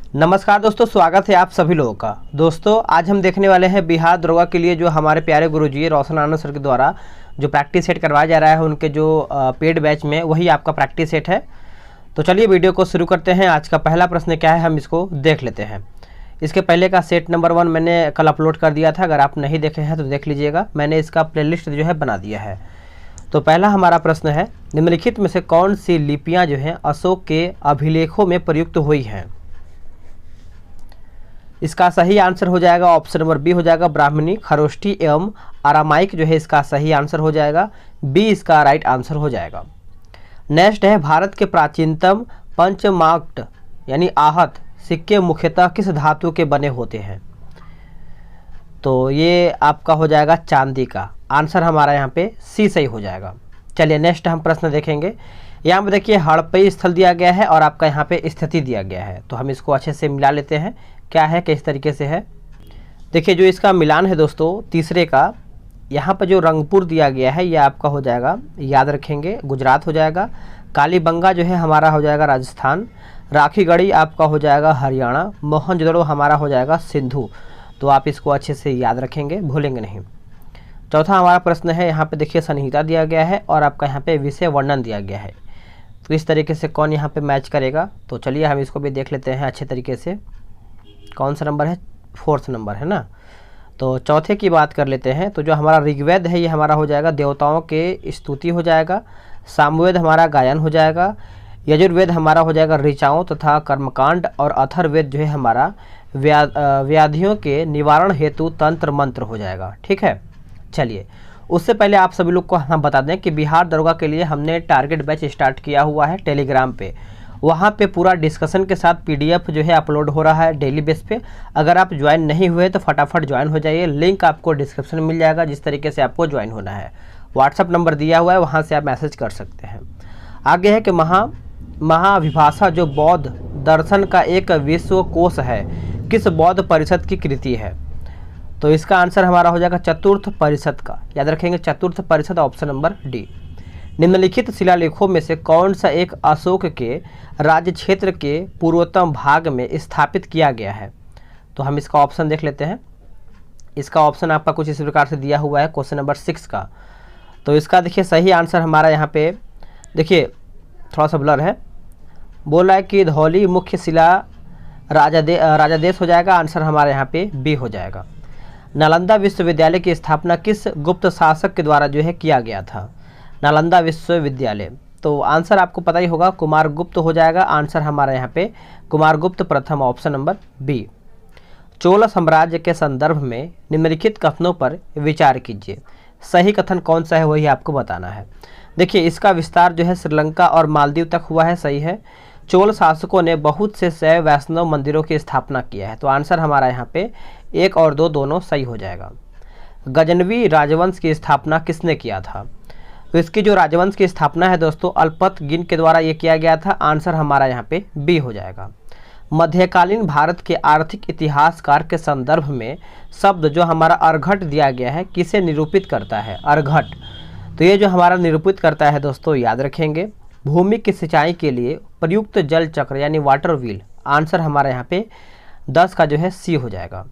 नमस्कार दोस्तों, स्वागत है आप सभी लोगों का। दोस्तों आज हम देखने वाले हैं बिहार दरोगा के लिए जो हमारे प्यारे गुरुजी रोशन आनंद सर के द्वारा जो प्रैक्टिस सेट करवाया जा रहा है उनके जो पेड बैच में, वही आपका प्रैक्टिस सेट है। तो चलिए वीडियो को शुरू करते हैं। आज का पहला प्रश्न क्या है, हम इसको देख लेते हैं। इसके पहले का सेट नंबर 1 मैंने कल अपलोड कर दिया था, अगर आप नहीं देखे हैं तो देख लीजिएगा। मैंने इसका प्लेलिस्ट जो है बना दिया है। तो पहला हमारा प्रश्न है, निम्नलिखित में से कौन सी लिपियाँ जो हैं अशोक के अभिलेखों में प्रयुक्त हुई हैं। इसका सही आंसर हो जाएगा ऑप्शन नंबर बी हो जाएगा, ब्राह्मणी, खरोष्ठी एवं अरामाइक जो है इसका सही आंसर हो जाएगा। बी इसका राइट आंसर हो जाएगा। नेक्स्ट है, भारत के प्राचीनतम पंचमांकट यानी आहत सिक्के मुख्यतः किस धातु के बने होते हैं। तो ये आपका हो जाएगा चांदी का। आंसर हमारा यहाँ पे सी सही हो जाएगा। चलिए नेक्स्ट हम प्रश्न देखेंगे। यहाँ पे देखिए हड़प्पी स्थल दिया गया है और आपका यहाँ पे स्थिति दिया गया है, तो हम इसको अच्छे से मिला लेते हैं क्या है किस तरीके से है। देखिए जो इसका मिलान है दोस्तों तीसरे का, यहाँ पर जो रंगपुर दिया गया है ये आपका हो जाएगा, याद रखेंगे, गुजरात हो जाएगा। कालीबंगा जो है हमारा हो जाएगा राजस्थान। राखीगढ़ी आपका हो जाएगा हरियाणा। मोहनजोदड़ो हमारा हो जाएगा सिंधु। तो आप इसको अच्छे से याद रखेंगे, भूलेंगे नहीं। चौथा हमारा प्रश्न है, यहाँ पे देखिए संहिता दिया गया है और आपका यहाँ पे विषय वर्णन दिया गया है। तो इस तरीके से कौन यहाँ पे मैच करेगा। तो चलिए हम इसको भी देख लेते हैं अच्छे तरीके से। कौन सा नंबर है, 4th नंबर है ना। तो चौथे की बात कर लेते हैं। तो जो हमारा ऋग्वेद है ये हमारा हो जाएगा देवताओं के स्तुति हो जाएगा। सामवेद हमारा गायन हो जाएगा। यजुर्वेद हमारा हो जाएगा ऋचाओं तथा कर्मकांड। और अथर्ववेद जो है हमारा व्याधियों के निवारण हेतु तंत्र मंत्र हो जाएगा। ठीक है। चलिए उससे पहले आप सभी लोग को हम बता दें कि बिहार दरोगा के लिए हमने टारगेट बैच स्टार्ट किया हुआ है टेलीग्राम पे। वहाँ पे पूरा डिस्कशन के साथ PDF जो है अपलोड हो रहा है डेली बेस पे। अगर आप ज्वाइन नहीं हुए तो फटाफट ज्वाइन हो जाइए। लिंक आपको डिस्क्रिप्शन में मिल जाएगा जिस तरीके से आपको ज्वाइन होना है। व्हाट्सअप नंबर दिया हुआ है, वहाँ से आप मैसेज कर सकते हैं। आगे है कि महाविभाषा जो बौद्ध दर्शन का एक विश्व कोश है किस बौद्ध परिषद की कृति है। तो इसका आंसर हमारा हो जाएगा चतुर्थ परिषद का, याद रखेंगे चतुर्थ परिषद, ऑप्शन नंबर डी। निम्नलिखित शिलालेखों में से कौन सा एक अशोक के राज्य क्षेत्र के पूर्वोत्तम भाग में स्थापित किया गया है। तो हम इसका ऑप्शन देख लेते हैं। इसका ऑप्शन आपका कुछ इस प्रकार से दिया हुआ है क्वेश्चन नंबर 6 का। तो इसका देखिए सही आंसर हमारा यहाँ पे देखिए थोड़ा सा ब्लर है, बोला है कि धौली मुख्य शिला राजादेश हो जाएगा। आंसर हमारा यहाँ पे बी हो जाएगा। नालंदा विश्वविद्यालय की स्थापना किस गुप्त शासक के द्वारा जो है किया गया था। नालंदा विश्वविद्यालय, तो आंसर आपको पता ही होगा, कुमारगुप्त हो जाएगा। आंसर हमारा यहाँ पे कुमारगुप्त प्रथम, ऑप्शन नंबर बी। चोल साम्राज्य के संदर्भ में निम्नलिखित कथनों पर विचार कीजिए। सही कथन कौन सा है वही आपको बताना है। देखिए इसका विस्तार जो है श्रीलंका और मालदीव तक हुआ है, सही है। चोल शासकों ने बहुत से शैव वैष्णव मंदिरों की स्थापना किया है। तो आंसर हमारा यहाँ पे 1 और 2 दोनों सही हो जाएगा। गजनवी राजवंश की स्थापना किसने किया था। तो इसकी जो राजवंश की स्थापना है दोस्तों अल्पतगिन के द्वारा ये किया गया था। आंसर हमारा यहाँ पे बी हो जाएगा। मध्यकालीन भारत के आर्थिक इतिहासकार के संदर्भ में शब्द जो हमारा अर्घट दिया गया है किसे निरूपित करता है। अर्घट, तो ये जो हमारा निरूपित करता है दोस्तों याद रखेंगे भूमि की सिंचाई के लिए प्रयुक्त जल चक्र यानी वाटर व्हील। आंसर हमारा यहाँ पे 10 का जो है सी हो जाएगा।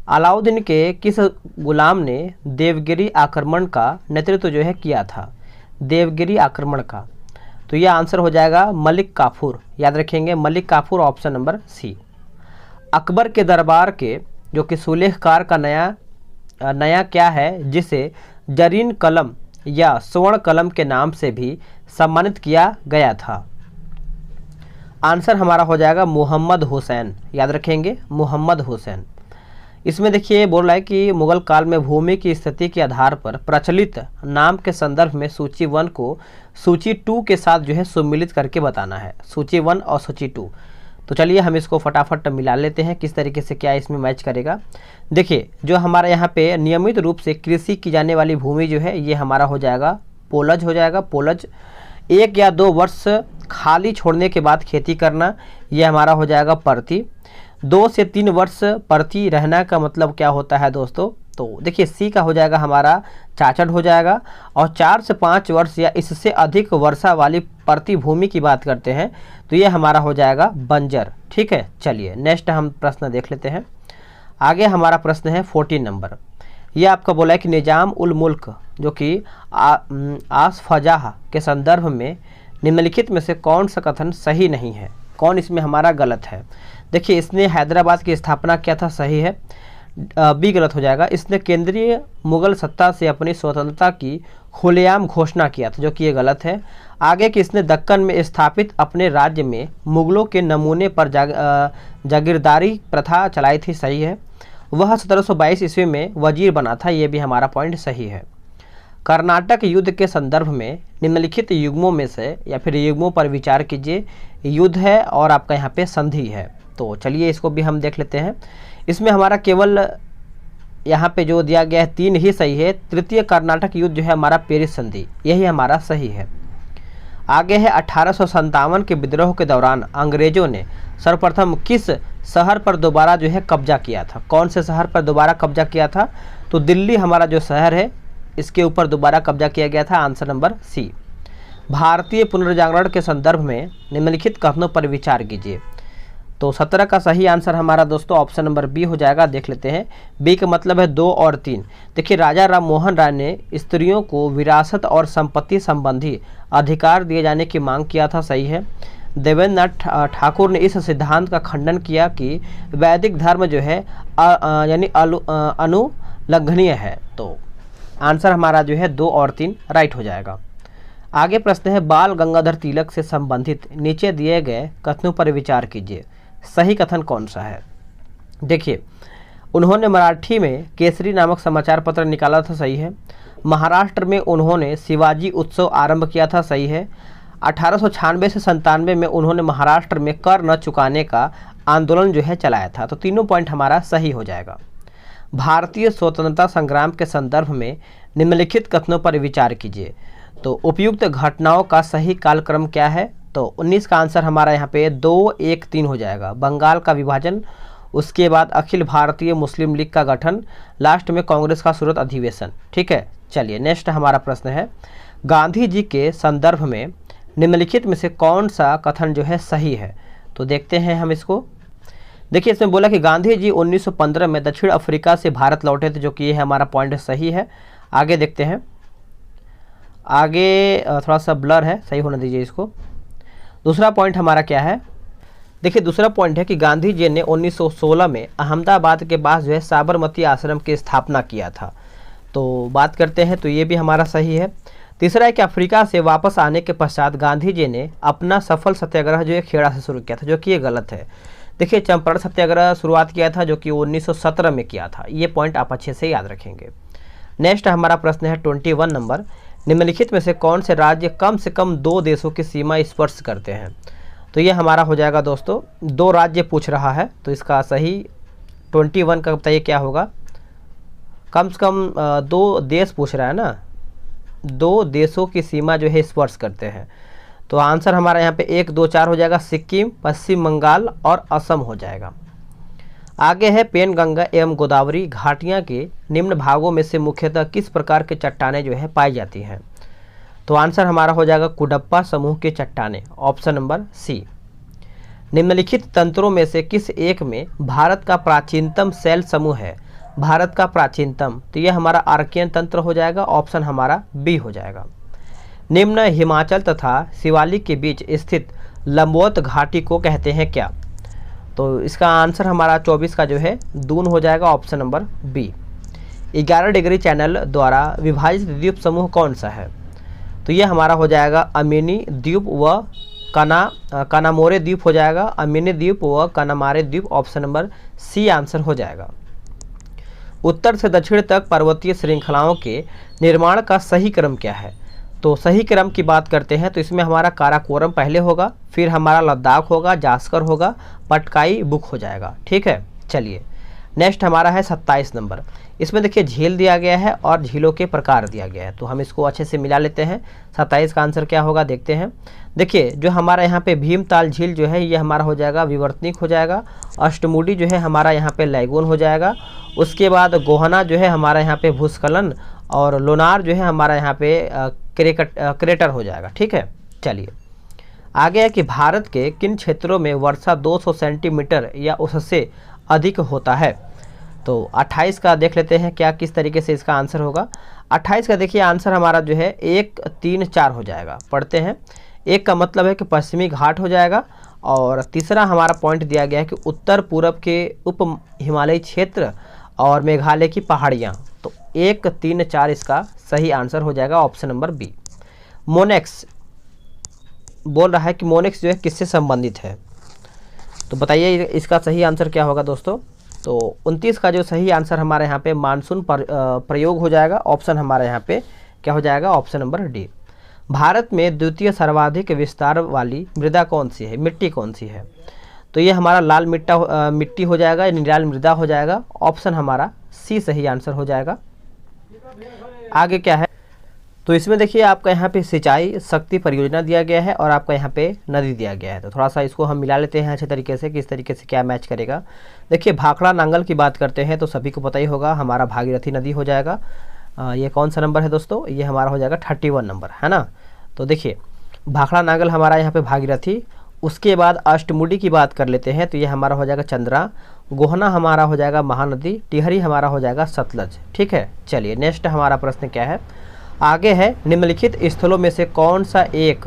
अलाउद्दीन के किस गुलाम ने देवगिरी आक्रमण का नेतृत्व जो है किया था। देवगिरी आक्रमण का, तो यह आंसर हो जाएगा मलिक काफूर, याद रखेंगे Malik Kafur, option number C. Akbar के दरबार के जो कि सुलेखकार का नया क्या है जिसे जरीन कलम या स्वर्ण कलम के नाम से भी सम्मानित किया गया था। आंसर हमारा हो जाएगा मोहम्मद हुसैन, याद रखेंगे मोहम्मद हुसैन। इसमें देखिए बोल रहा है कि मुगल काल में भूमि की स्थिति के आधार पर प्रचलित नाम के संदर्भ में सूची 1 को सूची 2 के साथ जो है सम्मिलित करके बताना है। सूची 1 और सूची 2। तो चलिए हम इसको फटाफट मिला लेते हैं किस तरीके से क्या इसमें मैच करेगा। देखिए जो हमारा यहाँ पे नियमित रूप से कृषि की जाने वाली भूमि जो है ये हमारा हो जाएगा पोलज हो जाएगा। पोलज 1 या 2 वर्ष खाली छोड़ने के बाद खेती करना, ये हमारा हो जाएगा परती। 2 से 3 वर्ष परती रहना का मतलब क्या होता है दोस्तों, तो देखिए सी का हो जाएगा हमारा चाचड़ हो जाएगा। और 4 से 5 वर्ष या इससे अधिक वर्षा वाली प्रतिभूमि की बात करते हैं तो ये हमारा हो जाएगा बंजर। ठीक है, चलिए नेक्स्ट हम प्रश्न देख लेते हैं। आगे हमारा प्रश्न है 14 नंबर। ये आपका बोला है कि निजाम उल मुल्क जो कि आसफजाह के संदर्भ में निम्नलिखित में से कौन सा कथन सही नहीं है, कौन इसमें हमारा गलत है। देखिए इसने हैदराबाद की स्थापना किया था, सही है। बी गलत हो जाएगा। इसने केंद्रीय मुगल सत्ता से अपनी स्वतंत्रता की खुलेआम घोषणा किया था, जो कि ये गलत है। आगे कि इसने दक्कन में स्थापित अपने राज्य में मुगलों के नमूने पर जागीरदारी प्रथा चलाई थी, सही है। वह 1722 ईस्वी में वजीर बना था, ये भी हमारा पॉइंट सही है। कर्नाटक युद्ध के संदर्भ में निम्नलिखित युग्मों में से या फिर युग्मों पर विचार कीजिए। युद्ध है और आपका यहाँ पे संधि है, तो चलिए इसको भी हम देख लेते हैं। इसमें हमारा केवल यहाँ पे जो दिया गया है 3 ही सही है। तृतीय कर्नाटक युद्ध जो है हमारा पेरिस संधि, यही हमारा सही है। आगे है 1857 के विद्रोह के दौरान अंग्रेजों ने सर्वप्रथम किस शहर पर दोबारा जो है कब्जा किया था, कौन से शहर पर दोबारा कब्जा किया था, तो दिल्ली हमारा जो शहर है इसके ऊपर दोबारा कब्जा किया गया था, आंसर नंबर सी। भारतीय पुनर्जागरण के संदर्भ में निम्नलिखित कथनों पर विचार कीजिए। तो 17 का सही आंसर हमारा दोस्तों ऑप्शन नंबर बी हो जाएगा। देख लेते हैं, बी का मतलब है 2 और 3। देखिए राजा राम मोहन राय ने स्त्रियों को विरासत और संपत्ति संबंधी अधिकार दिए जाने की मांग किया था, सही है। देवेंद्र नाथ ठाकुर ने इस सिद्धांत का खंडन किया कि वैदिक धर्म जो है यानी अनुलंघनीय है, तो आंसर हमारा जो है 2 और 3 राइट हो जाएगा। आगे प्रश्न है बाल गंगाधर तिलक से संबंधित नीचे दिए गए कथनों पर विचार कीजिए, सही कथन कौन सा है। देखिए उन्होंने मराठी में केसरी नामक समाचार पत्र निकाला था, सही है। महाराष्ट्र में उन्होंने शिवाजी उत्सव आरंभ किया था, सही है। 1896 से 97 में उन्होंने महाराष्ट्र में कर न चुकाने का आंदोलन जो है चलाया था, तो तीनों पॉइंट हमारा सही हो जाएगा। भारतीय स्वतंत्रता संग्राम के संदर्भ में निम्नलिखित कथनों पर विचार कीजिए। तो उपयुक्त घटनाओं का सही कालक्रम क्या है, तो 19 का आंसर हमारा यहाँ पे 2, 1, 3 हो जाएगा। बंगाल का विभाजन, उसके बाद अखिल भारतीय मुस्लिम लीग का गठन, लास्ट में कांग्रेस का सूरत अधिवेशन। ठीक है, चलिए नेक्स्ट हमारा प्रश्न है गांधी जी के संदर्भ में निम्नलिखित में से कौन सा कथन जो है सही है, तो देखते हैं हम इसको। देखिए इसमें बोला कि गांधी जी 1915 में दक्षिण अफ्रीका से भारत लौटे थे, जो कि ये हमारा पॉइंट सही है। आगे देखते हैं, आगे थोड़ा सा ब्लर है, सही होना दीजिए इसको। दूसरा पॉइंट हमारा क्या है, देखिए दूसरा पॉइंट है कि गांधी जी ने 1916 में अहमदाबाद के पास जो है साबरमती आश्रम की स्थापना किया था, तो बात करते हैं तो ये भी हमारा सही है। तीसरा है कि अफ्रीका से वापस आने के पश्चात गांधी जी ने अपना सफल सत्याग्रह जो है खेड़ा से शुरू किया था, जो कि ये गलत है। देखिए चंपारण सत्याग्रह शुरुआत किया था, जो कि 1917 में किया था, ये पॉइंट आप अच्छे से याद रखेंगे। नेक्स्ट हमारा प्रश्न है 21 नंबर। निम्नलिखित में से कौन से राज्य कम से कम 2 देशों की सीमा स्पर्श करते हैं, तो ये हमारा हो जाएगा दोस्तों 2 राज्य पूछ रहा है, तो इसका सही 21 का बताइए क्या होगा। कम से कम 2 देश पूछ रहा है ना, 2 देशों की सीमा जो है स्पर्श करते हैं, तो आंसर हमारा यहाँ पे 1, 2, 4 हो जाएगा। सिक्किम, पश्चिम बंगाल और असम हो जाएगा। आगे है पेनगंगा एवं गोदावरी घाटियाँ के निम्न भागों में से मुख्यतः किस प्रकार के चट्टानें जो है पाई जाती हैं, तो आंसर हमारा हो जाएगा कुडप्पा समूह के चट्टानें, ऑप्शन नंबर सी। निम्नलिखित तंत्रों में से किस एक में भारत का प्राचीनतम शैल समूह है, भारत का प्राचीनतम, तो यह हमारा आर्कियन तंत्र हो जाएगा, ऑप्शन हमारा बी हो जाएगा। निम्न हिमाचल तथा शिवालिक के बीच स्थित लंबवत घाटी को कहते हैं क्या, तो इसका आंसर हमारा 24 का जो है दून हो जाएगा, option number B. 11 degree channel द्वारा विभाजित द्वीप समूह कौन सा है, तो ये हमारा हो जाएगा अमीनी द्वीप व कनामोरे द्वीप हो जाएगा, अमीनी द्वीप व कनामारे द्वीप, ऑप्शन नंबर सी आंसर हो जाएगा। उत्तर से दक्षिण तक पर्वतीय श्रृंखलाओं के निर्माण का सही क्रम क्या है, तो सही क्रम की बात करते हैं तो इसमें हमारा काराकोरम पहले होगा, फिर हमारा लद्दाख होगा, जास्कर होगा, पटकाई बुक हो जाएगा। ठीक है, चलिए नेक्स्ट हमारा है 27 नंबर। इसमें देखिए झील दिया गया है और झीलों के प्रकार दिया गया है, तो हम इसको अच्छे से मिला लेते हैं। 27 का आंसर क्या होगा देखते हैं। देखिए जो हमारा यहाँ पे भीमताल झील जो है ये हमारा हो जाएगा विवर्तनिक हो जाएगा। अष्टमुडी जो है हमारा यहाँ पे लैगून हो जाएगा। उसके बाद गोहना जो है हमारा यहाँ पे भूस्खलन, और लोनार जो है हमारा यहाँ पे क्रेटर हो जाएगा। ठीक है, चलिए आगे है कि भारत के किन क्षेत्रों में वर्षा 200 सेंटीमीटर या उससे अधिक होता है। तो 28 का देख लेते हैं क्या किस तरीके से इसका आंसर होगा। 28 का देखिए आंसर हमारा जो है 1, 3, 4 हो जाएगा। पढ़ते हैं। 1 का मतलब है कि पश्चिमी घाट हो जाएगा, और तीसरा हमारा पॉइंट दिया गया है कि उत्तर पूरब के उप हिमालयी क्षेत्र और मेघालय की पहाड़ियाँ। तो 1, 3, 4 इसका सही आंसर हो जाएगा ऑप्शन नंबर बी। मोनेक्स बोल रहा है कि मोनेक्स जो है किससे संबंधित है, तो बताइए इसका सही आंसर क्या होगा दोस्तों। तो 29 का जो सही आंसर हमारे यहाँ पे मानसून प्रयोग हो जाएगा। ऑप्शन हमारे यहाँ पे क्या हो जाएगा, ऑप्शन नंबर डी। भारत में द्वितीय सर्वाधिक विस्तार वाली मृदा कौन सी है, मिट्टी कौन सी है, तो ये हमारा लाल मिट्टी हो जाएगा, निराल मृदा हो जाएगा। ऑप्शन हमारा सी सही आंसर हो जाएगा। आगे क्या है, तो इसमें देखिए आपका यहाँ पे सिंचाई शक्ति परियोजना दिया गया है और आपका यहाँ पे नदी दिया गया है। तो थोड़ा सा इसको हम मिला लेते हैं अच्छे तरीके से, किस तरीके से क्या मैच करेगा। देखिए भाखड़ा नांगल की बात करते हैं तो सभी को पता ही होगा, हमारा भागीरथी नदी हो जाएगा। ये कौन सा नंबर है दोस्तों, ये हमारा हो जाएगा 31 नंबर, है ना। तो देखिए भाखड़ा नांगल हमारा यहाँ पे भागीरथी। उसके बाद अष्टमुडी की बात कर लेते हैं तो ये हमारा हो जाएगा चंद्रा। गोहना हमारा हो जाएगा महानदी। टिहरी हमारा हो जाएगा सतलज। ठीक है, चलिए नेक्स्ट हमारा प्रश्न क्या है, आगे है निम्नलिखित स्थलों में से कौन सा एक,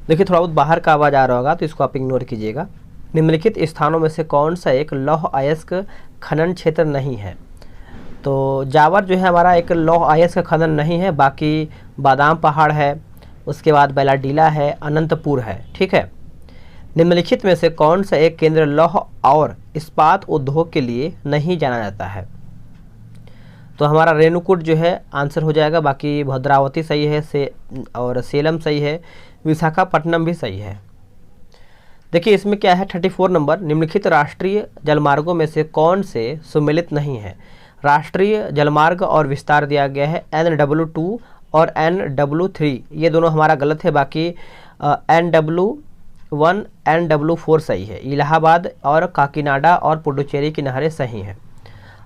देखिए थोड़ा बहुत बाहर का आवाज़ आ रहा होगा तो इसको आप इग्नोर कीजिएगा। निम्नलिखित स्थानों में से कौन सा एक लौह अयस्क खनन क्षेत्र नहीं है। तो जावर जो है हमारा एक लौह अयस्क खनन नहीं है, बाकी बादाम पहाड़ है, उसके बाद बैलाडीला है, अनंतपुर है। ठीक है, निम्नलिखित में से कौन सा एक केंद्र लौह और इस्पात उद्योग के लिए नहीं जाना जाता है। तो हमारा रेणुकूट जो है आंसर हो जाएगा, बाकी भद्रावती सही है और सेलम सही है, विशाखापट्टनम भी सही है। देखिए इसमें क्या है 34 नंबर, निम्नलिखित राष्ट्रीय जलमार्गों में से कौन से सुमेलित नहीं है। राष्ट्रीय जलमार्ग और विस्तार दिया गया है NW2 और NW3, ये दोनों हमारा गलत है, बाकी NW1 NW4 सही है। इलाहाबाद और काकीनाडा और पुडुचेरी की नहरें सही हैं।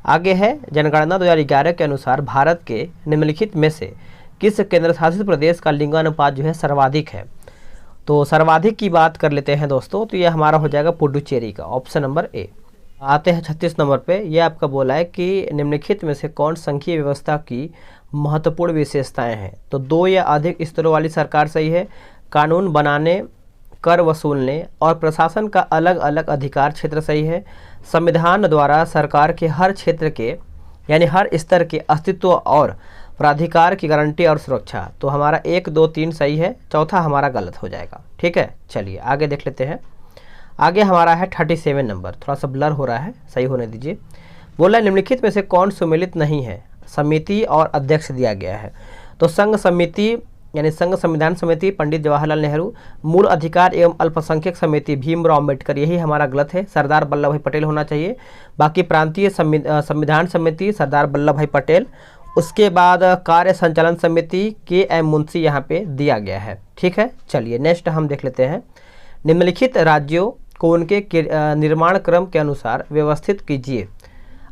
आगे है जनगणना 2011 के अनुसार भारत के निम्नलिखित में से किस केंद्र शासित प्रदेश का लिंगानुपात जो है सर्वाधिक है। तो सर्वाधिक की बात कर लेते हैं दोस्तों, तो ये हमारा हो जाएगा पुडुचेरी का, ऑप्शन नंबर ए। आते हैं 36 नंबर पे, ये आपका बोला है कि निम्नलिखित में से कौन संघीय व्यवस्था की महत्वपूर्ण विशेषताएं हैं। तो 2 या अधिक स्तरों वाली सरकार सही है। कानून बनाने, कर वसूलने और प्रशासन का अलग अलग अधिकार क्षेत्र सही है। संविधान द्वारा सरकार के हर क्षेत्र के यानी हर स्तर के अस्तित्व और प्राधिकार की गारंटी और सुरक्षा। तो हमारा 1, 2, 3 सही है, चौथा हमारा गलत हो जाएगा। ठीक है, चलिए आगे देख लेते हैं। आगे हमारा है 37 नंबर, थोड़ा सा ब्लर हो रहा है, सही होने दीजिए। बोला है निम्नलिखित में से कौन सुमेलित नहीं है। समिति और अध्यक्ष दिया गया है। तो संघ समिति यानी संघ संविधान समिति पंडित जवाहरलाल नेहरू, मूल अधिकार एवं अल्पसंख्यक समिति भीमराव अम्बेडकर, यही हमारा गलत है, सरदार वल्लभ भाई पटेल होना चाहिए। बाकी प्रांतीय संविधान समिति सरदार वल्लभ भाई पटेल। उसके बाद कार्य संचालन समिति KM मुंशी यहाँ पे दिया गया है। ठीक है, चलिए नेक्स्ट हम देख लेते हैं। निम्नलिखित राज्यों को उनके निर्माण क्रम के अनुसार व्यवस्थित कीजिए।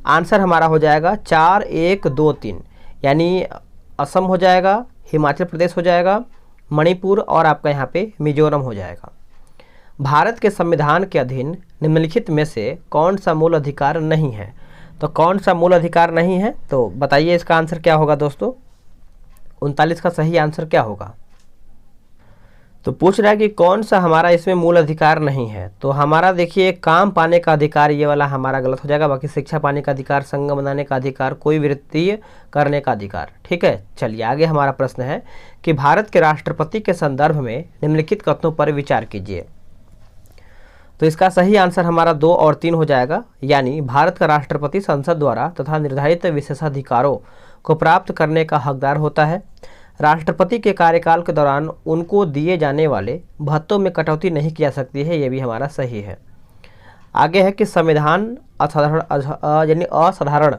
आंसर हमारा हो जाएगा 4, 1, 2, 3, यानी असम हो जाएगा, हिमाचल प्रदेश हो जाएगा, मणिपुर और आपका यहाँ पे मिजोरम हो जाएगा। भारत के संविधान के अधीन निम्नलिखित में से कौन सा मूल अधिकार नहीं है। तो कौन सा मूल अधिकार नहीं है, तो बताइए इसका आंसर क्या होगा दोस्तों। 39 का सही आंसर क्या होगा। तो पूछ रहा है कि कौन सा हमारा इसमें मूल अधिकार नहीं है। तो हमारा देखिए काम पाने का अधिकार, ये वाला हमारा गलत हो जाएगा। बाकी शिक्षा पाने का अधिकार, संघ बनाने का अधिकार, कोई वृत्तीय करने का अधिकार। ठीक है, चलिए आगे हमारा प्रश्न है कि भारत के राष्ट्रपति के संदर्भ में निम्नलिखित कथनों पर विचार कीजिए। तो इसका सही आंसर हमारा 2 और 3 हो जाएगा, यानी भारत का राष्ट्रपति संसद द्वारा तथा निर्धारित विशेषाधिकारों को प्राप्त करने का हकदार होता है। राष्ट्रपति के कार्यकाल के दौरान उनको दिए जाने वाले भत्तों में कटौती नहीं की जा सकती है, ये भी हमारा सही है। आगे है कि संविधान यानी असाधारण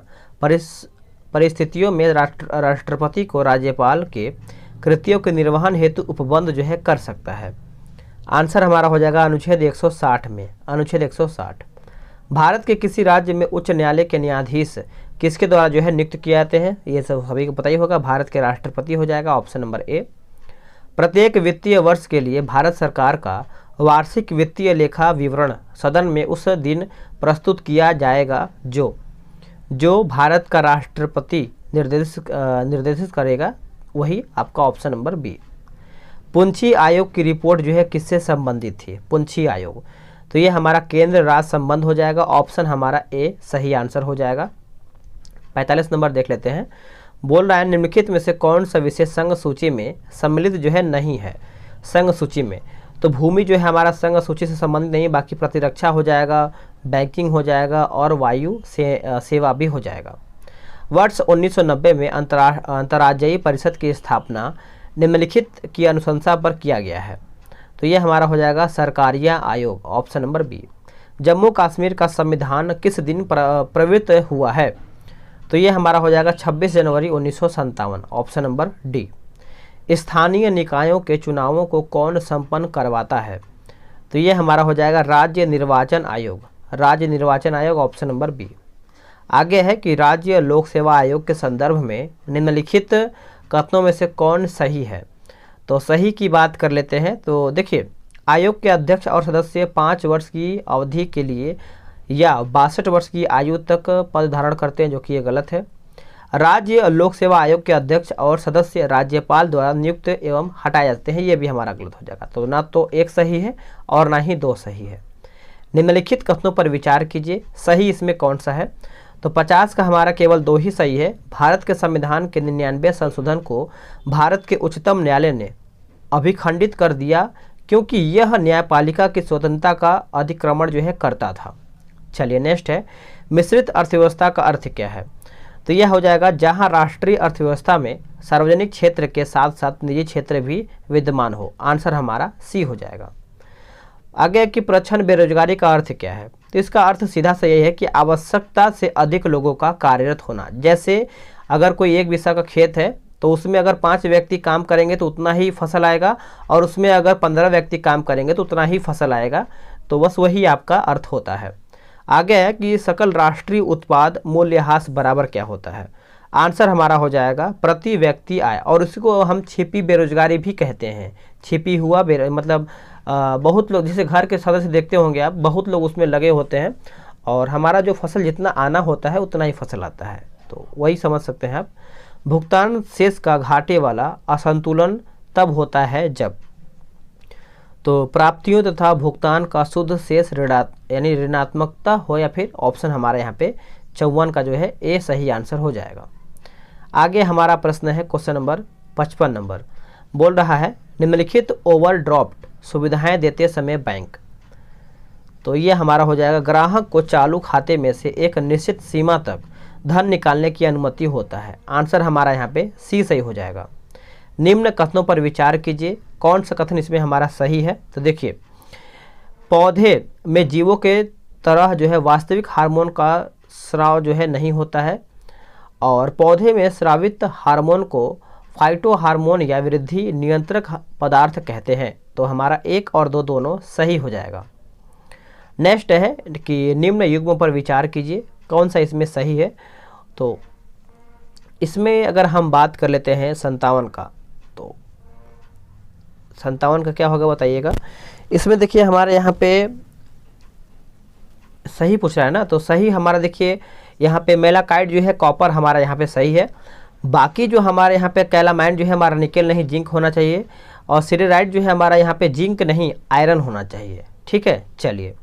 परिस्थितियों में राष्ट्रपति को राज्यपाल के कृत्यों के निर्वहन हेतु उपबंध जो है कर सकता है। आंसर हमारा हो जाएगा अनुच्छेद 160 में, अनुच्छेद 160। भारत के किसी राज्य में उच्च न्यायालय के न्यायाधीश किसके द्वारा जो है नियुक्त किए जाते हैं, ये सब सभी को पता ही होगा, भारत के राष्ट्रपति हो जाएगा, ऑप्शन नंबर ए। प्रत्येक वित्तीय वर्ष के लिए भारत सरकार का वार्षिक वित्तीय लेखा विवरण सदन में उस दिन प्रस्तुत किया जाएगा जो भारत का राष्ट्रपति निर्देशित करेगा, वही आपका ऑप्शन नंबर बी। पुंछी आयोग की रिपोर्ट जो है किससे संबंधित थी, पुंछी आयोग, तो ये हमारा केंद्र राज्य संबंध हो जाएगा, ऑप्शन हमारा ए सही आंसर हो जाएगा। 45 नंबर देख लेते हैं। बोल रहा है निम्नलिखित में से कौन सा विषय संघ सूची में सम्मिलित जो है नहीं है, संघ सूची में, तो भूमि जो है हमारा संघ सूची से संबंधित नहीं, बाकी प्रतिरक्षा हो जाएगा, बैंकिंग हो जाएगा और वायु सेवा भी हो जाएगा। वर्ष 1990 में अंतर्राज्यीय परिषद की स्थापना निम्नलिखित की अनुशंसा पर किया गया है, तो ये हमारा हो जाएगा सरकारिया आयोग, option number B. Jammu Kashmir का संविधान किस दिन प्रवृत्त हुआ है, तो ये हमारा हो जाएगा 26 जनवरी 1957, ऑप्शन नंबर डी। स्थानीय निकायों के चुनावों को कौन संपन्न करवाता है, तो ये हमारा हो जाएगा राज्य निर्वाचन आयोग, राज्य निर्वाचन आयोग, ऑप्शन नंबर बी। आगे है कि राज्य लोक सेवा आयोग के संदर्भ में निम्नलिखित कथनों में से कौन सही है, तो सही की बात कर लेते हैं। तो देखिए, आयोग के अध्यक्ष और सदस्य 5 वर्ष की अवधि के लिए या 62 वर्ष की आयु तक पद धारण करते हैं, जो कि ये गलत है। राज्य लोक सेवा आयोग के अध्यक्ष और सदस्य राज्यपाल द्वारा नियुक्त एवं हटाए जाते हैं, ये भी हमारा गलत हो जाएगा, तो ना तो एक सही है और ना ही 2 सही है। निम्नलिखित कथनों पर विचार कीजिए, सही इसमें कौन सा है, तो 50 का हमारा केवल 2 ही सही है। भारत के संविधान के 99 संशोधन को भारत के उच्चतम न्यायालय ने अभिखंडित कर दिया क्योंकि यह न्यायपालिका की स्वतंत्रता का अतिक्रमण जो है करता था। चलिए नेक्स्ट है, मिश्रित अर्थव्यवस्था का अर्थ क्या है, तो यह हो जाएगा जहां राष्ट्रीय अर्थव्यवस्था में सार्वजनिक क्षेत्र के साथ साथ निजी क्षेत्र भी विद्यमान हो, आंसर हमारा सी हो जाएगा। आगे कि प्रच्छन्न बेरोजगारी का अर्थ क्या है, तो इसका अर्थ सीधा सा यही है कि आवश्यकता से अधिक लोगों का कार्यरत होना। जैसे अगर कोई 1 बीघा का खेत है तो उसमें अगर 5 व्यक्ति काम करेंगे तो उतना ही फसल आएगा, और उसमें अगर 15 व्यक्ति काम करेंगे तो उतना ही फसल आएगा, तो बस वही आपका अर्थ होता है। आगे है कि सकल राष्ट्रीय उत्पाद मूल्यह्रास बराबर क्या होता है, आंसर हमारा हो जाएगा प्रति व्यक्ति आय, और इसको हम छिपी बेरोजगारी भी कहते हैं। छिपी हुआ मतलब बहुत लोग, जैसे घर के सदस्य देखते होंगे आप, बहुत लोग उसमें लगे होते हैं और हमारा जो फसल जितना आना होता है उतना ही फसल आता है, तो वही समझ सकते हैं आप। भुगतान शेष का घाटे वाला असंतुलन तब होता है जब, तो प्राप्तियों तथा भुगतान का शुद्ध शेष यानी ऋणात्मकता हो, या फिर ऑप्शन हमारे यहाँ पे 54 का जो है ए सही आंसर हो जाएगा। आगे हमारा प्रश्न है क्वेश्चन नंबर 55 नंबर, बोल रहा है निम्नलिखित ओवरड्राफ्ट सुविधाएं देते समय बैंक, तो ये हमारा हो जाएगा ग्राहक को चालू खाते में से एक निश्चित सीमा तक धन निकालने की अनुमति होता है, आंसर हमारा यहाँ पे सी सही हो जाएगा। निम्न कथनों पर विचार कीजिए, कौन सा कथन इसमें हमारा सही है, तो देखिए, पौधे में जीवों के तरह जो है वास्तविक हार्मोन का स्राव जो है नहीं होता है, और पौधे में स्रावित हार्मोन को फाइटो हार्मोन या वृद्धि नियंत्रक पदार्थ कहते हैं, तो हमारा 1 और 2 दोनों सही हो जाएगा। नेक्स्ट है कि निम्न युग्मों पर विचार कीजिए, कौन सा इसमें सही है, तो इसमें अगर हम बात कर लेते हैं 57 का, तो 57 का क्या होगा बताइएगा। इसमें देखिए हमारे यहाँ पे सही पूछ रहा है ना, तो सही हमारा देखिए यहाँ पे मेलाकाइट जो है कॉपर हमारा यहाँ पे सही है। बाकी जो हमारे यहाँ पे कैलामाइन जो है हमारा निकेल नहीं जिंक होना चाहिए, और सिरेराइट जो है हमारा यहाँ पे जिंक नहीं आयरन होना चाहिए, ठीक है। चलिए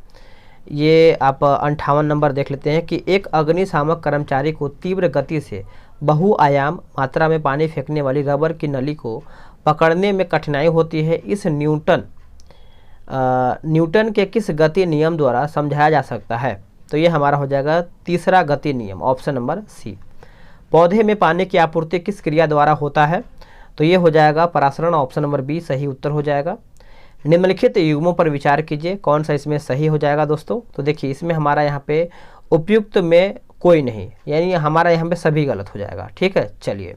ये आप 58 नंबर देख लेते हैं कि एक अग्निशामक कर्मचारी को तीव्र गति से बहुआयाम मात्रा में पानी फेंकने वाली रबर की नली को पकड़ने में कठिनाई होती है, इस न्यूटन के किस गति नियम द्वारा समझाया जा सकता है, तो ये हमारा हो जाएगा तीसरा गति नियम, ऑप्शन नंबर सी। पौधे में पानी की आपूर्ति किस क्रिया द्वारा होता है, तो ये हो जाएगा परासरण, ऑप्शन नंबर बी सही उत्तर हो जाएगा। निम्नलिखित युग्मों पर विचार कीजिए, कौन सा इसमें सही हो जाएगा दोस्तों, तो देखिए इसमें हमारा यहाँ पे उपयुक्त में कोई नहीं, यानी हमारा यहाँ पे सभी गलत हो जाएगा। ठीक है, चलिए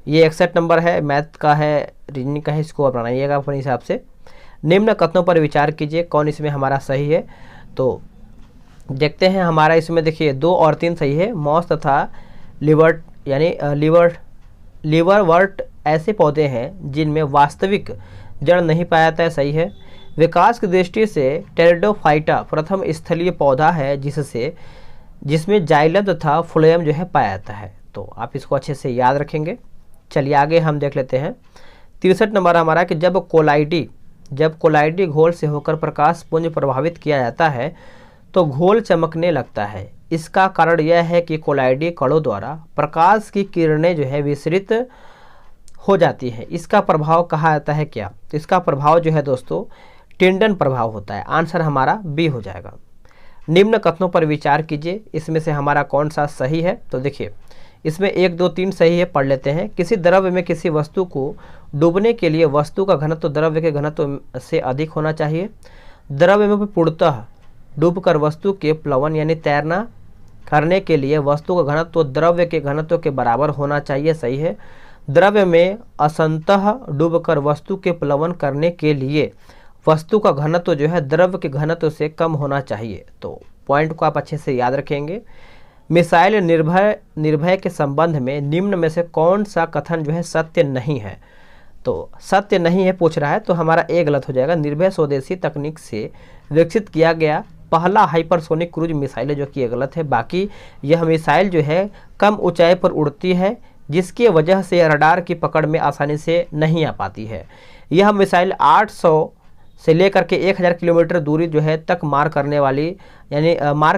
ये 61 नंबर है, मैथ का है, रीजनिंग का है, इसको आप बनाइएगा अपने हिसाब से। निम्न कथनों पर विचार कीजिए, कौन इसमें हमारा सही है। तो देखते हैं, हमारा इसमें देखिए 2 और 3 सही है। मॉस तथा लिवर्ट यानी लिवरवर्ट ऐसे पौधे हैं जिनमें वास्तविक जड़ नहीं पाया जाता है, सही है। विकास की दृष्टि से टेरिडोफाइटा प्रथम स्थलीय पौधा है जिसमें जाइलम तथा फ्लोएम जो है पाया जाता है। तो आप इसको अच्छे से याद रखेंगे। चलिए आगे हम देख लेते हैं। 63 नंबर हमारा कि जब कोलाइडी घोल से होकर प्रकाश पुंज प्रभावित किया जाता है तो घोल चमकने लगता है। इसका कारण यह है कि कोलाइडी कणों द्वारा प्रकाश की किरणें जो है विसरित हो जाती है। इसका प्रभाव कहा जाता है क्या? तो इसका प्रभाव जो है दोस्तों टिंडन प्रभाव होता है। आंसर हमारा बी हो जाएगा। निम्न कथनों पर विचार कीजिए, इसमें से हमारा कौन सा सही है? तो देखिए इसमें 1, 2, 3 सही है, पढ़ लेते हैं। किसी द्रव्य में किसी वस्तु को डूबने के लिए वस्तु का घनत्व द्रव्य के घनत्व से अधिक होना चाहिए। द्रव्य में पूर्णतः डूबकर वस्तु के प्लवन यानी तैरना करने के लिए वस्तु का घनत्व द्रव्य के घनत्व के बराबर होना चाहिए, सही है। द्रव्य में असंतः डूबकर वस्तु के प्लवन करने के लिए वस्तु का घनत्व जो है द्रव्य के घनत्व से कम होना चाहिए। तो पॉइंट को आप अच्छे से याद रखेंगे। मिसाइल निर्भय के संबंध में निम्न में से कौन सा कथन जो है सत्य नहीं है? तो सत्य नहीं है पूछ रहा है, तो हमारा ए गलत हो जाएगा। निर्भय स्वदेशी तकनीक से विकसित किया गया पहला हाइपरसोनिक क्रूज मिसाइल है, जो कि ये गलत है। बाकी यह मिसाइल जो है कम ऊंचाई पर उड़ती है, जिसकी वजह से रडार की पकड़ में आसानी से नहीं आ पाती है। यह मिसाइल 800 से लेकर के 1000 किलोमीटर दूरी जो है तक मार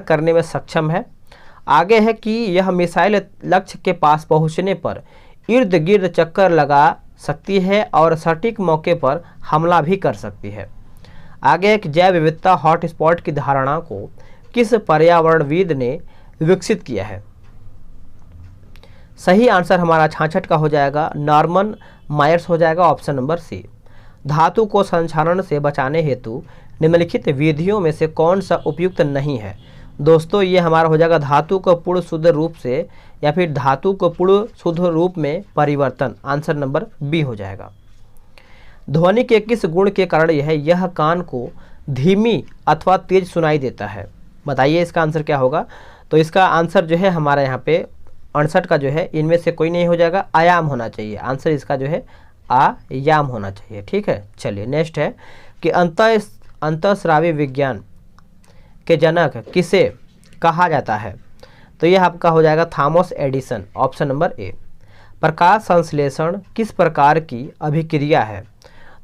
करने में सक्षम है। आगे है कि यह मिसाइल लक्ष्य के पास पहुंचने पर इर्द गिर्द चक्कर लगा सकती है और सटीक मौके पर हमला भी कर सकती है। आगे एक जैव विविधता हॉटस्पॉट की धारणा को किस पर्यावरणविद ने विकसित किया है? सही आंसर हमारा 66 का हो जाएगा, नॉर्मन मायर्स हो जाएगा, ऑप्शन नंबर सी। धातु को संक्षारण से बचाने हेतु निम्नलिखित विधियों में से कौन सा उपयुक्त नहीं है? दोस्तों ये हमारा हो जाएगा धातु को पूर्ण शुद्ध रूप से या फिर धातु को पूर्ण शुद्ध रूप में परिवर्तन, आंसर नंबर बी हो जाएगा। ध्वनि के किस गुण के कारण यह कान को धीमी अथवा तेज सुनाई देता है? बताइए इसका आंसर क्या होगा? तो इसका आंसर जो है हमारा यहाँ पे 68 का जो है इनमें से कोई नहीं हो जाएगा, आयाम होना चाहिए। आंसर इसका जो है आयाम होना चाहिए। ठीक है, चलिए नेक्स्ट है कि अंतःस्रावी विज्ञान के जनक किसे कहा जाता है? तो यह आपका हो जाएगा Thomas Edison, option number A. प्रकाश संश्लेषण किस प्रकार की अभिक्रिया है?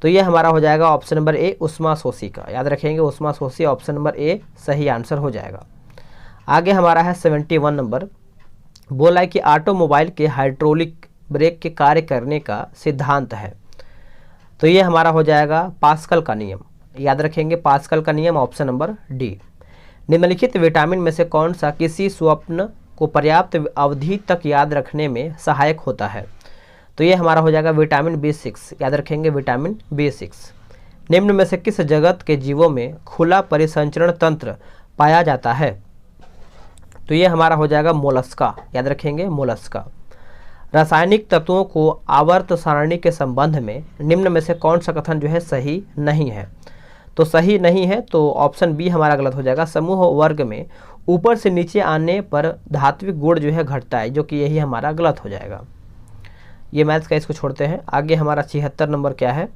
तो ये हमारा हो जाएगा ऑप्शन नंबर ए, ऊष्माशोषी का। याद रखेंगे ऊष्माशोषी, ऑप्शन नंबर ए सही आंसर हो जाएगा। आगे हमारा है 71 नंबर, बोला है कि ऑटोमोबाइल के हाइड्रोलिक ब्रेक के कार्य करने का सिद्धांत है। तो ये हमारा हो जाएगा पास्कल का नियम। याद रखेंगे पास्कल का नियम, ऑप्शन नंबर डी। निम्नलिखित विटामिन में से कौन सा किसी स्वप्न को पर्याप्त अवधि तक याद रखने में सहायक होता है? तो ये हमारा हो जाएगा विटामिन B6। याद रखेंगे विटामिन B6। निम्न में से किस जगत के जीवों में खुला परिसंचरण तंत्र पाया जाता है? तो ये हमारा हो जाएगा मोलस्का। याद रखेंगे मोलस्का। रासायनिक तत्वों को आवर्त सारणी के संबंध में निम्न में से कौन सा कथन जो है सही नहीं है? तो सही नहीं है तो ऑप्शन बी हमारा गलत हो जाएगा। समूह वर्ग में ऊपर से नीचे आने पर धात्विक गुण जो है घटता है, जो कि यही हमारा गलत हो जाएगा। ये मैथ्स का, इसको छोड़ते हैं। आगे हमारा 76 नंबर क्या है?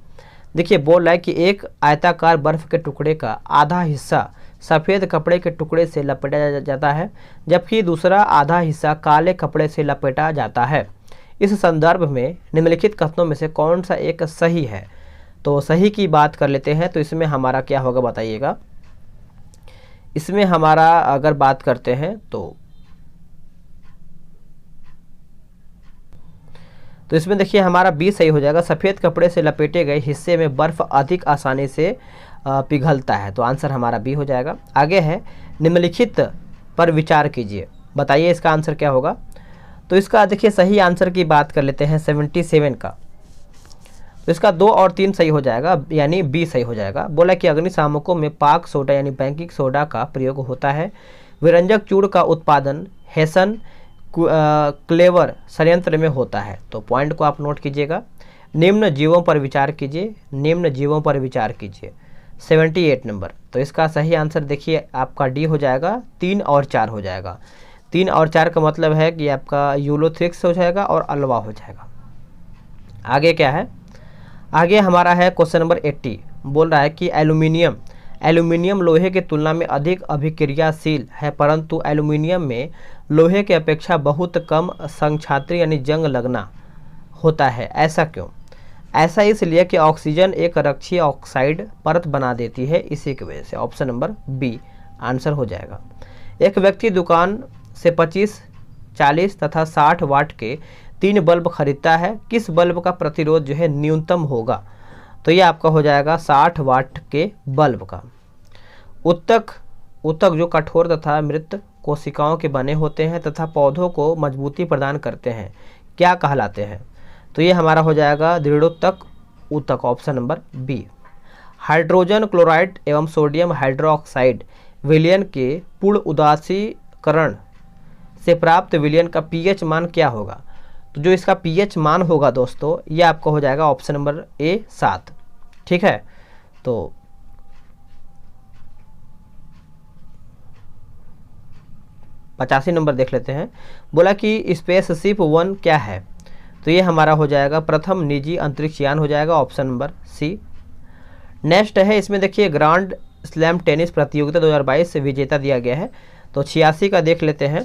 देखिए बोल रहा है कि एक आयताकार बर्फ के टुकड़े का आधा हिस्सा सफ़ेद कपड़े के टुकड़े से लपेटा जाता है, जबकि दूसरा आधा हिस्सा काले कपड़े से लपेटा जाता है। इस संदर्भ में निम्नलिखित कथनों में से कौन सा एक सही है? तो सही की बात कर लेते हैं। तो इसमें हमारा क्या होगा बताइएगा। इसमें हमारा अगर बात करते हैं तो इसमें देखिए हमारा बी सही हो जाएगा। सफ़ेद कपड़े से लपेटे गए हिस्से में बर्फ अधिक आसानी से पिघलता है। तो आंसर हमारा बी हो जाएगा। आगे है निम्नलिखित पर विचार कीजिए, बताइए इसका आंसर क्या होगा। तो इसका देखिए सही आंसर की बात कर लेते हैं 77 का। तो इसका 2 और 3 सही हो जाएगा, यानी बी सही हो जाएगा। बोला कि अग्निशामकों में पाक सोडा यानी बेकिंग सोडा का प्रयोग होता है। विरंजक चूड़ का उत्पादन हेसन क्लेवर संयंत्र में होता है। तो पॉइंट को आप नोट कीजिएगा। निम्न जीवों पर विचार कीजिए, निम्न जीवों पर विचार कीजिए। 78 नंबर। तो इसका सही आंसर देखिए आपका डी हो जाएगा, 3 और 4 हो जाएगा। 3 और 4 का मतलब है कि आपका यूलोथ्रिक्स हो जाएगा और अल्वा हो जाएगा। आगे क्या है, आगे हमारा है क्वेश्चन नंबर 80। बोल रहा है कि एल्यूमिनियम लोहे की तुलना में अधिक अभिक्रियाशील है, परंतु एल्यूमिनियम में लोहे की अपेक्षा बहुत कम संक्षात्री यानी जंग लगना होता है, ऐसा क्यों? ऐसा इसलिए कि ऑक्सीजन एक रक्षीय ऑक्साइड परत बना देती है, इसी की वजह से। ऑप्शन नंबर बी आंसर हो जाएगा। एक व्यक्ति दुकान से 25, 40 तथा 60 वाट के 3 बल्ब खरीदता है, किस बल्ब का प्रतिरोध जो है न्यूनतम होगा? तो ये आपका हो जाएगा 60 वाट के बल्ब का। उत्तक जो कठोर तथा मृत कोशिकाओं के बने होते हैं तथा पौधों को मजबूती प्रदान करते हैं, क्या कहलाते हैं? तो ये हमारा हो जाएगा दृढ़ोत्तक ऊतक। Option number B. Hydrogen chloride एवं सोडियम हाइड्रोक्साइड विलयन के पूर्ण उदासीकरण से प्राप्त विलयन का पीएच मान क्या होगा? तो जो इसका पीएच मान होगा दोस्तों, ये आपका हो जाएगा ऑप्शन नंबर ए 7। ठीक है, तो पचासी नंबर देख लेते हैं। बोला कि स्पेसशिप 1 क्या है? तो ये हमारा हो जाएगा प्रथम निजी अंतरिक्ष यान हो जाएगा। Option number C. नेक्स्ट है, इसमें देखिए ग्रांड स्लैम टेनिस प्रतियोगिता 2022 से विजेता दिया गया है। तो 86 का देख लेते हैं।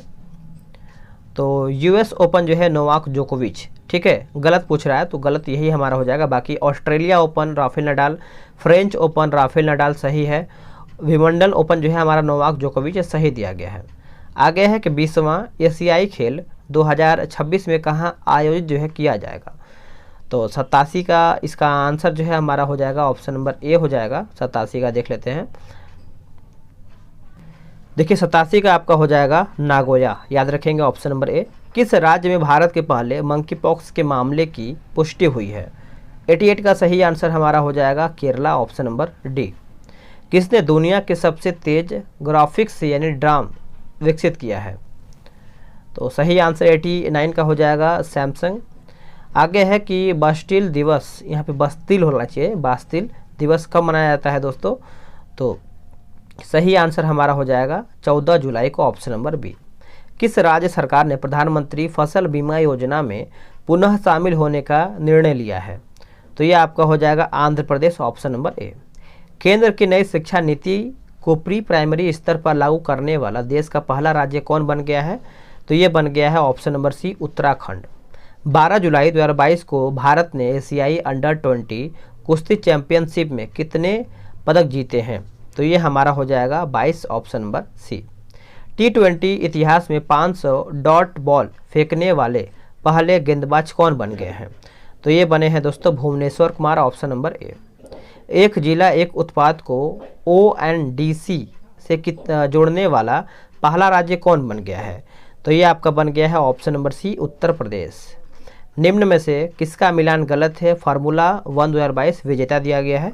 तो यूएस ओपन जो है नोवाक जोकोविच, ठीक है, गलत पूछ रहा है तो गलत यही हमारा हो जाएगा। बाकी Australia open Rafael Nadal, French open Rafael Nadal सही है। विंबलडन ओपन जो है हमारा नोवाक जोकोविच सही दिया गया है। आगे है कि 20वां एशियाई खेल 2026 में कहाँ आयोजित जो है किया जाएगा? तो 87 का इसका आंसर जो है हमारा हो जाएगा ऑप्शन नंबर ए हो जाएगा। 87 का देख लेते हैं। देखिए 87 का आपका हो जाएगा नागोया, याद रखेंगे ऑप्शन नंबर ए। किस राज्य में भारत के पहले मंकी पॉक्स के मामले की पुष्टि हुई है? 88 का सही आंसर हमारा हो जाएगा केरला। Option number D. किसने दुनिया के सबसे तेज ग्राफिक्स यानी ड्राम विकसित किया है? तो सही आंसर 89 का हो जाएगा सैमसंग। आगे है कि बास्टिल दिवस, यहाँ पे बास्तिल होना चाहिए, बास्तिल दिवस कब मनाया जाता है दोस्तों? तो सही आंसर हमारा हो जाएगा 14 जुलाई को। Option number B. किस राज्य सरकार ने प्रधानमंत्री फसल बीमा योजना में पुनः शामिल होने का निर्णय लिया है? तो ये आपका हो जाएगा Andhra Pradesh. Option number A. केंद्र की नई शिक्षा नीति को प्री प्राइमरी स्तर पर लागू करने वाला देश का पहला राज्य कौन बन गया है? तो ये बन गया है ऑप्शन नंबर सी उत्तराखंड। 12 जुलाई 2022 को भारत ने एशियाई अंडर 20 कुश्ती चैंपियनशिप में कितने पदक जीते हैं? तो ये हमारा हो जाएगा 22। Option number C. T20 इतिहास में 500 डॉट बॉल फेंकने वाले पहले गेंदबाज कौन बन गए हैं? तो ये बने हैं दोस्तों Bhuvneshwar Kumar. Option number A. एक जिला एक उत्पाद को ONDC से जोड़ने वाला पहला राज्य कौन बन गया है? तो ये आपका बन गया है option number C Uttar Pradesh. निम्न में से किसका मिलान गलत है? फार्मूला 1 2022 विजेता दिया गया है।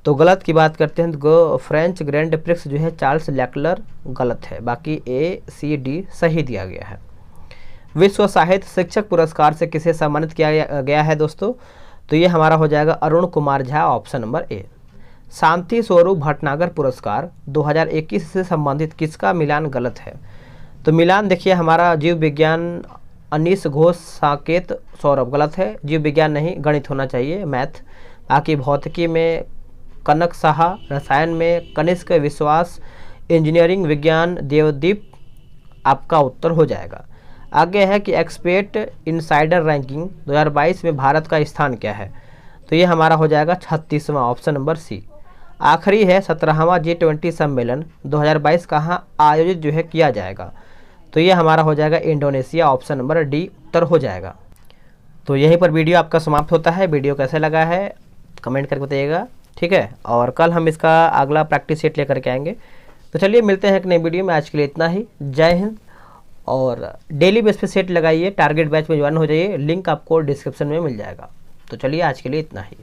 तो गलत की बात करते हैं तो फ्रेंच ग्रैंड प्रिक्स जो है चार्ल्स लेक्लर गलत है। बाकी ए सी डी सही दिया गया है। विश्व साहित्य शिक्षक पुरस्कार से किसे सम्मानित किया गया है दोस्तों? तो ये हमारा हो जाएगा Arun Kumar Jha. Option number A. Shanti Swarup Bhatnagar पुरस्कार 2021 से संबंधित किसका मिलान गलत है? तो मिलान देखिए हमारा जीव विज्ञान अनीस घोष साकेत सौरभ गलत है। जीव विज्ञान नहीं, गणित होना चाहिए, मैथ। बाकी भौतिकी में कनक साहा, रसायन में कनिष्क विश्वास, इंजीनियरिंग विज्ञान देवदीप आपका उत्तर हो जाएगा। आगे है कि एक्सपर्ट इनसाइडर रैंकिंग 2022 में भारत का स्थान क्या है? तो ये हमारा हो जाएगा 36वां। Option number C. आखिरी है 17वां G20 सम्मेलन 2022 कहाँ आयोजित जो है किया जाएगा? तो ये हमारा हो जाएगा इंडोनेशिया। ऑप्शन नंबर डी उत्तर हो जाएगा। तो यहीं पर वीडियो आपका समाप्त होता है। वीडियो कैसे लगा है कमेंट करके बताइएगा, ठीक है। और कल हम इसका अगला प्रैक्टिस सेट लेकर के आएंगे। तो चलिए मिलते हैं एक नई वीडियो में। आज के लिए इतना ही। जय हिंद। और डेली बेस पे सेट लगाइए, टारगेट बैच में ज्वाइन हो जाइए। लिंक आपको डिस्क्रिप्शन में मिल जाएगा। तो चलिए आज के लिए इतना ही।